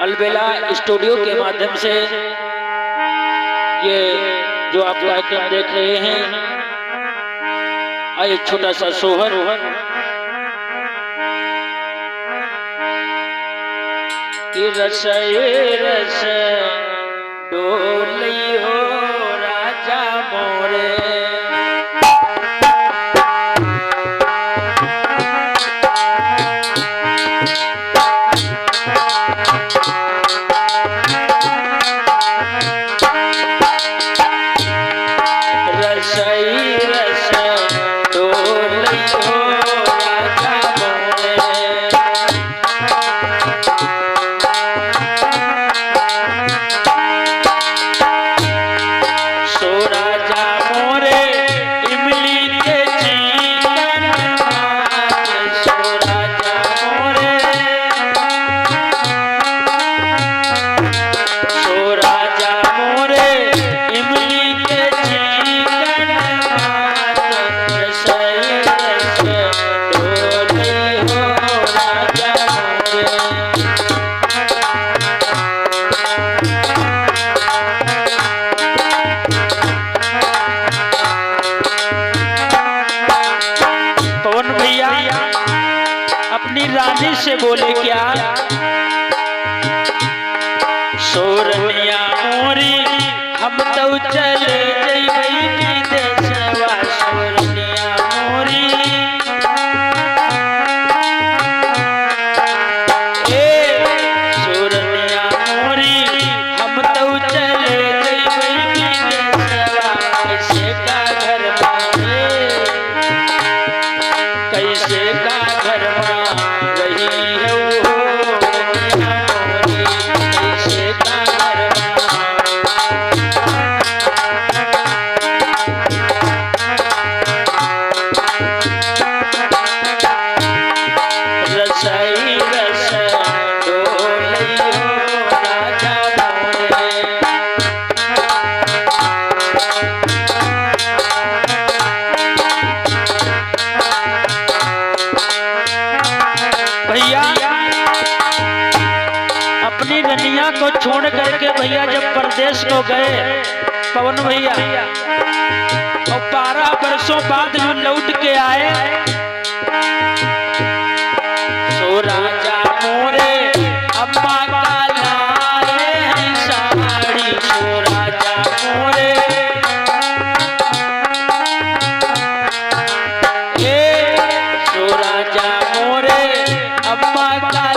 अलबेला studio के माध्यम से ये जो आप कार्यक्रम देख रहे हैं, आइए छोटा सा सोहर रस रस डोली हो राजा मोरे। अपनी रानी से बोले क्या, सोरनिया मोरी हम तो चले जइबई विदेशवा। सोरनिया मोरी सोरनिया मोरी हम तो चले जइबई विदेशवा। कैसे का घर मारे, कैसे का घर अपनी रनिया को छोड़ करके भैया जब परदेश को गए पवन भैया, और 12 वर्षों बाद जो लौट के आए, सो राजा मोरे अम्मा का लाए हैं साड़ी। सो राजा मोरे सो राजा मोरे अम्मा का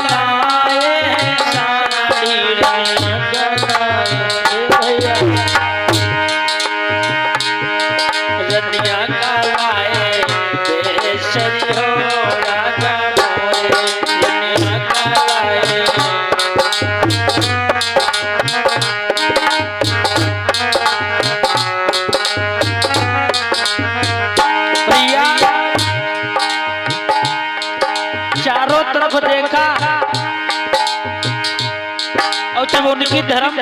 रनिया का लाए बेसरी हो राजा मोरे। रनिया का लाए भैया चारों तरफ देखा, और जब उनकी धर्म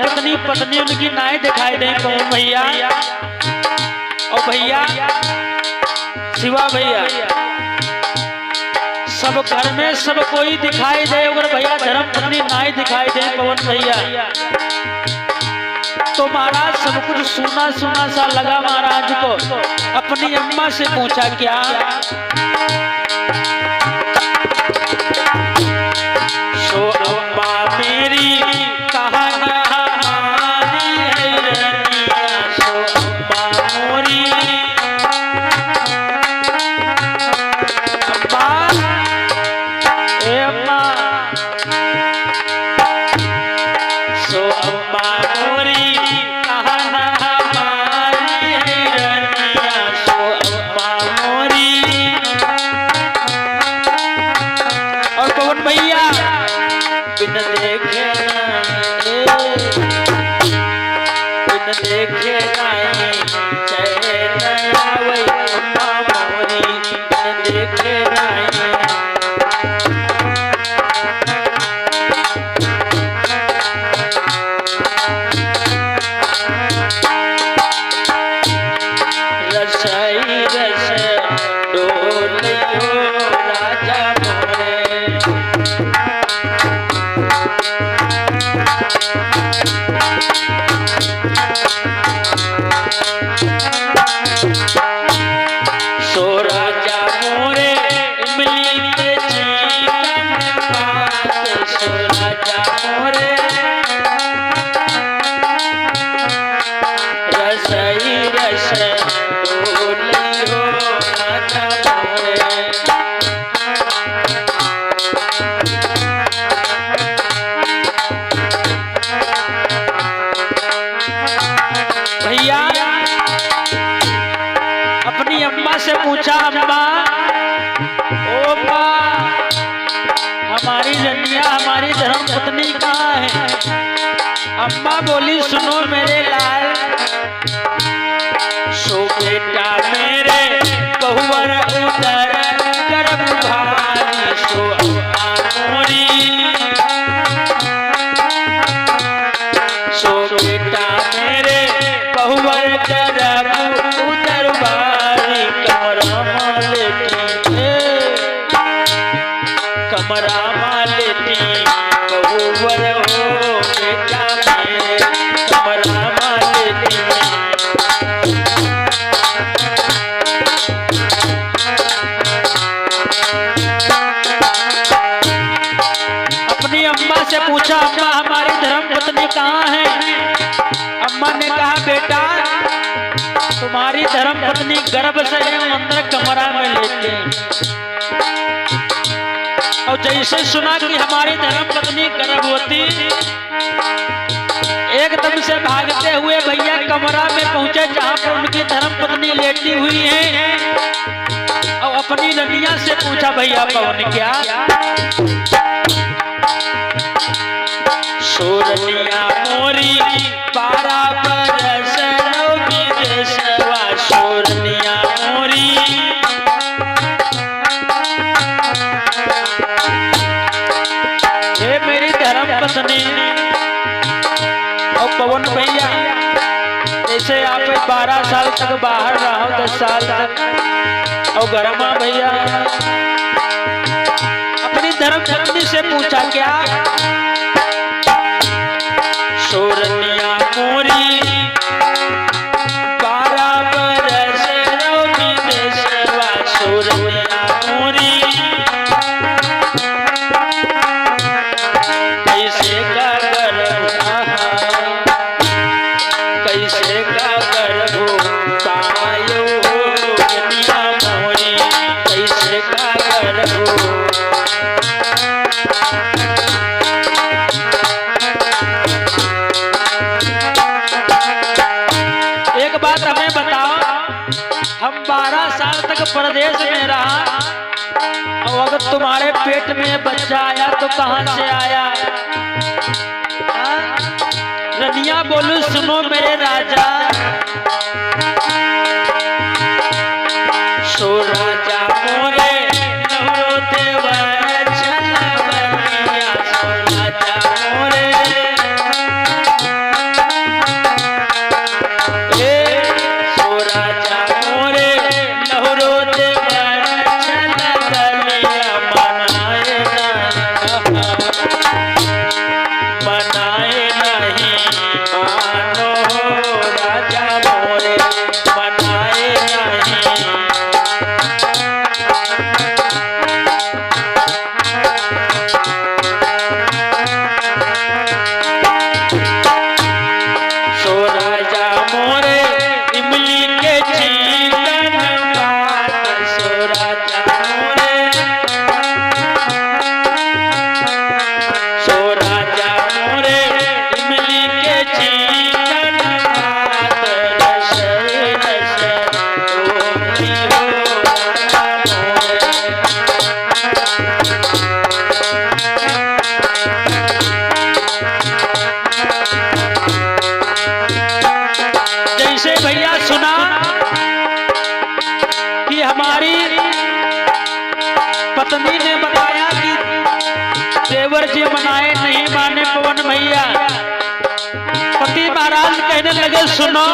पत्नी उनकी नाई दिखाई दे पवन भैया और भैया शिवा भैया, सब घर में सब कोई दिखाई दे, अगर भैया धर्म पत्नी नाई दिखाई दे पवन भैया, तो महाराज सब कुछ सुना सुना सा लगा। महाराज को अपनी अम्मा से पूछा क्या, सो अम्मा मेरी कहा बिन देखे नाई चैन आवे अम्मा मोरी। बिन देखे नाई रसई रस डोली हो राजा मोरे। अम्मा बोली सुनो मेरे लाल, सो बेटा मेरे बहुवर उदर गर्भ भारी, सो अम्मा मोरी, सो बेटा मेरे बहुवर गर्भ उदर भारी, कमरा मालेती कमरा मालेती बहुवर हो बेटा मेरे, कमरा मालेती। अपनी अम्मा से पूछा, अम्मा हमारी धर्म पत्नी कहाँ है? अम्मा ने कहा बेटा तुम्हारी धर्म पत्नी गर्भ से अंदर कमरा में लेते हैं। और जैसे सुना कि हमारी धर्म पत्नी गर्भवती, एकदम से भागते हुए भैया कमरा में पहुंचे जहां पर उनकी धर्म पत्नी लेटी हुई है। और अपनी रनिया से पूछा भैया पवन क्या? सोरनिया मोरी पारा बरस विदेशवा, सोरनिया मोरी हे मेरी धर्म पत्नी। और पवन भैया जैसे आप 12 साल तक बाहर रहो, 10 साल तक, और गरमा भैया अपनी धर्म पत्नी से पूछा क्या? सोरनिया मोरी 12 बरस विदेशवा, सोरनिया मोरी कैसे का गर्भ, कैसे का गर्भ पायो सोरनिया मोरी, कैसे का गर्भ। एक बात हमें बताओ, हम 12 साल तक प्रदेश में रहा, और अगर तुम्हारे पेट में बच्चा आया तो कहां से आया? रनिया बोलू सुनो मेरे राजा, सो राजा मोरे नवरो देवर छलवनिया, सो राजा मोरे सो राजा मोरे नवरो देवर छलवनिया, मनाए नहीं मानो राजा मोरे, मनाए नहीं। सो राजा मोरे इमली के चीकन बात, सो राजा मोरे, सो राजा मोरे इमली के चीकन बात, रस रस डोली हो राजा मोरे। जैसे भैया सुना कि हमारी पत्नी ने बताया कि देवर जी मनाए नहीं माने पवन भैया, पति महाराज कहने लगे सुनो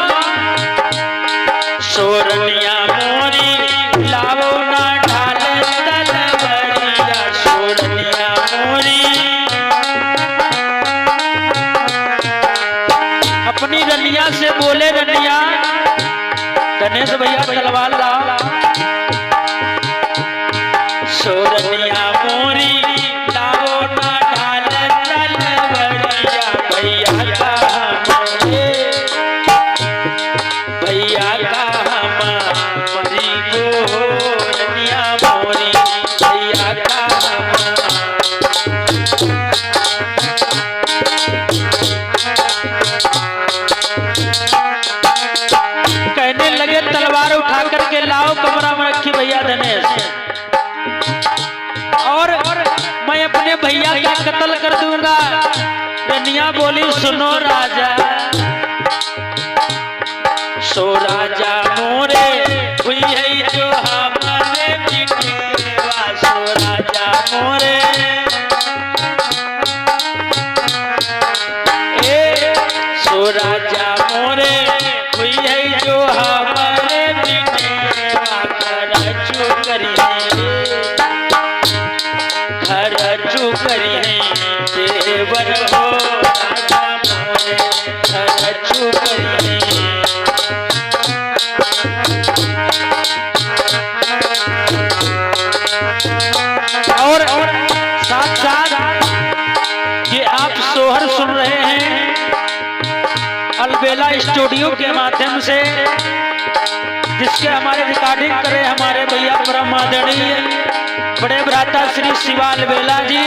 सोरनिया मोरी लावो ना ढाल तलवरिया, सोरनिया मोरी अपनी रनिया से बोले रनिया गणेश भैया तलवार लाओ। सोरनिया मोरी लाओ ना ढाल तलवरिया, भैया का हमारे भैया का हमारी को रनिया मोरी, भैया का कहने लगे तलवार उठा करके लाओ, कमरा में नगनिया बोली सुनो राजा, सो राजा मोरे हुई है जो हमारे बिटेवा, सो राजा मोरे सो राजा मोरे हुई है जो हमारे बिटेवा, खर्चू करिए देवर हो राजा मोरे, खर्चू करिए। और साथ साथ ये आप सोहर सुन रहे हैं अलबेला स्टूडियो के माध्यम से, जिसके हमारे रिकॉर्डिंग करे हमारे भैया परम आदरणीय बड़े भ्राता श्री शिवा अलबेला जी।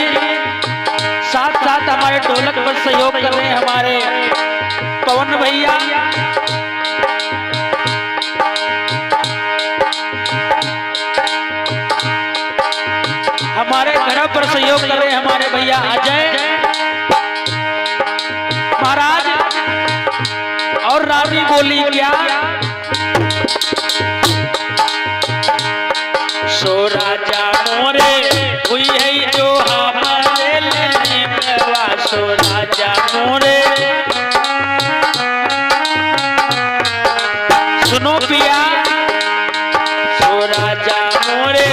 साथ साथ हमारे ढोलक पर सहयोग कर रहे हैं हमारे पवन भैया। हमारे घर पर सहयोग कर रहे हैं हमारे भैया अजय महाराज। और रानी बोली क्या, सो राजा मोरे हुई है जो हमारे लेवा, सो राजा मोरे सुनो पिया, सो राजा मोरे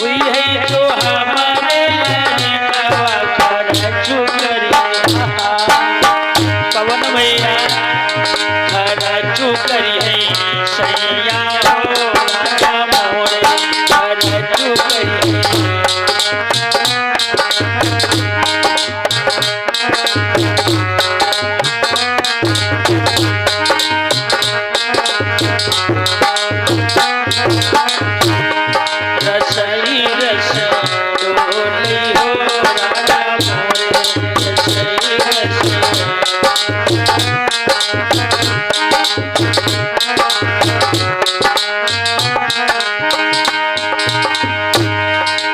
हुई है जो हमारे लेवा, खर्चू करिए पवन भैया, खर्चू करिए सैया हो राजा मोरे, खर्चू करिए। रसई रस डोली हो राजा मोरे, रसई रस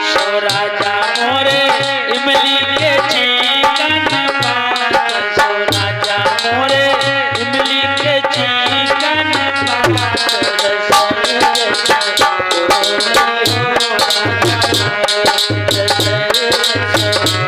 सो राजा मोरे इमली के चिकन पात, सो राजा मोरे इमली के चिकन पात, रसई रस डोली हो राजा मोरे, रसई रस